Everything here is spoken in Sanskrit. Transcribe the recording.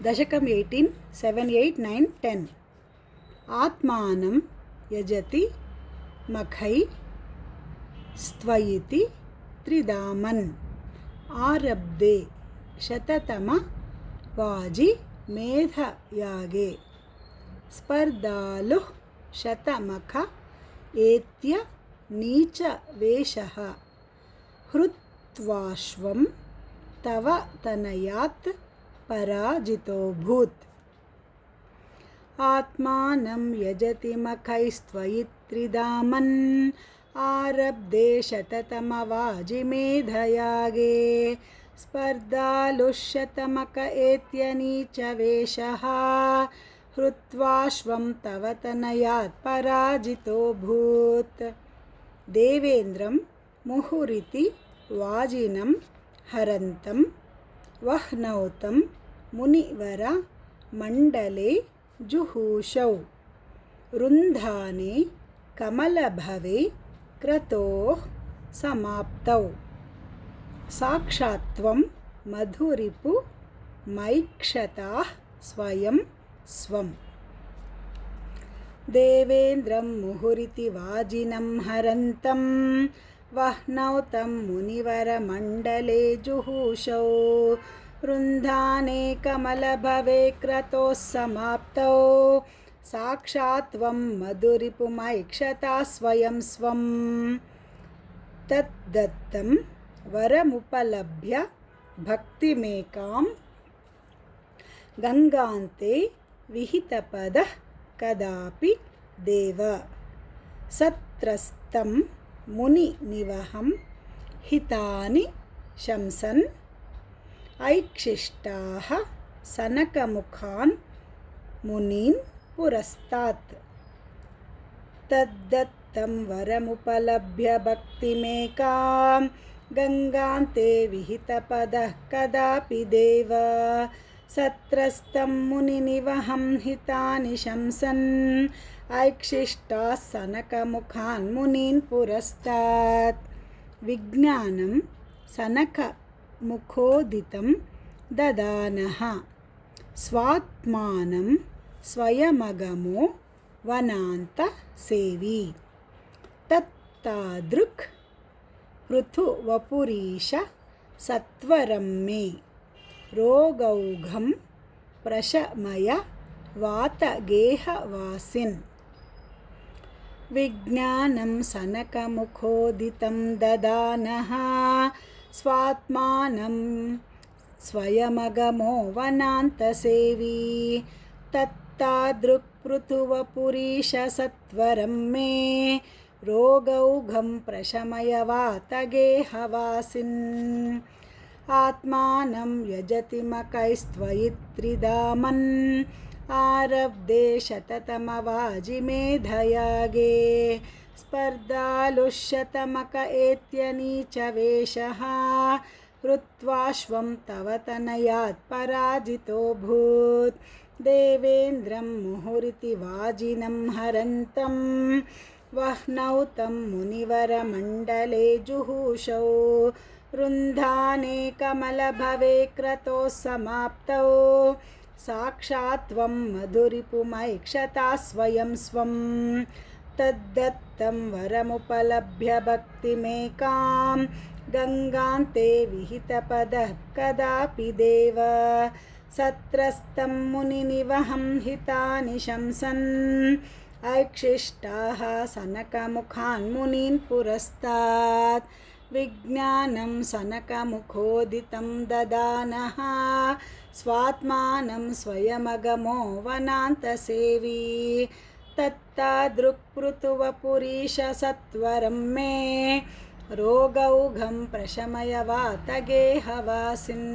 दशकम् 18, 7, 8, 9, 10. आत्मानं यजति मखै स्त्वयिति त्रिदामन् आरब्धे शततम वाजि मेधयागे स्पर्धालुः शतमख एत्य नीच वेशः हृत्वाश्वं तव तनयात् पराजितोऽभूत्। आत्मानं यजति मखैस्त्वयि त्रिदामन् आरब्धे शततमवाजि मेधयागे स्पर्धालुः शतमख एत्य नीच वेशः हृत्वाश्वं तव तनयात् पराजितोऽभूत्। देवेन्द्रं मुहुरिति वाजिनं हरन्तं वह्नौतं मुनिवर मण्डले जुहूषौ रुन्धाने कमलभवे क्रतोः समाप्तौ साक्षात्त्वं मधुरिपु मैक्षताः स्वयं स्वम्। देवेन्द्रं मुहुरिति वाजिनं हरन्तं वह्नौतं मुनिवरमण्डले जुहूषौ रुन्धाने कमलभवे क्रतोः समाप्तौ साक्षात्त्वं मधुरिपुमैक्षता स्वयं स्वं। तद्दत्तं वरमुपलभ्य भक्तिमेकां गङ्गान्ते विहितपदः कदापि देव सत्रस्तं मुनिनिवहं हितानि शंसन् ऐक्षिष्टाः सनकमुखान् मुनीन् पुरस्तात्। तद्दत्तं वरमुपलभ्य भक्तिमेकां गङ्गान्ते विहितपदः कदापि देव सत्रस्तं मुनिनिवहं हितानि शंसन् ऐक्षिष्टाः सनकमुखान् मुनीन् पुरस्तात्। विज्ञानं सनकमुखोदितं ददानः स्वात्मानं स्वयमगमो वनान्तसेवी तत्तादृक् पृथुवपुरीश सत्वरं मे रोगौघं प्रशमय वातगेहवासिन्। विज्ञानं सनकमुखोदितं ददानः स्वात्मानं स्वयमगमो वनान्तसेवी तत्तादृक् पृथुवपुरीश सत्वरं मे रोगौघं प्रशमय वातगेहवासिन्। आत्मानं यजति मखैस्त्वयि त्रिदामन् आरब्धे शततमवाजि मेधयागे स्पर्धालुः शतमख एत्य नीच वेशः हृत्वाश्वं तव तनयात् पराजितोऽभूत्। देवेन्द्रं मुहुरिति वाजिनं हरन्तं वह्नौतं मुनिवरमण्डले जुहूषौ रुन्धाने कमलभवे क्रतोः समाप्तौ साक्षात्त्वं मधुरिपुमैक्षता स्वयं स्वं। तद्दत्तं वरमुपलभ्य भक्तिमेकां गङ्गान्ते विहितपदः कदापि देव सत्रस्तं मुनिनिवहं हितानि शंसन् ऐक्षिष्टाः सनकमुखान् मुनीन् पुरस्तात्। विज्ञानं सनकमुखोदितं ददानः स्वात्मानं स्वयमगमो वनान्तसेवी तत्तादृक् पृथुवपुरीश सत्वरं मे रोगौघं प्रशमय वातगेहवासिन्।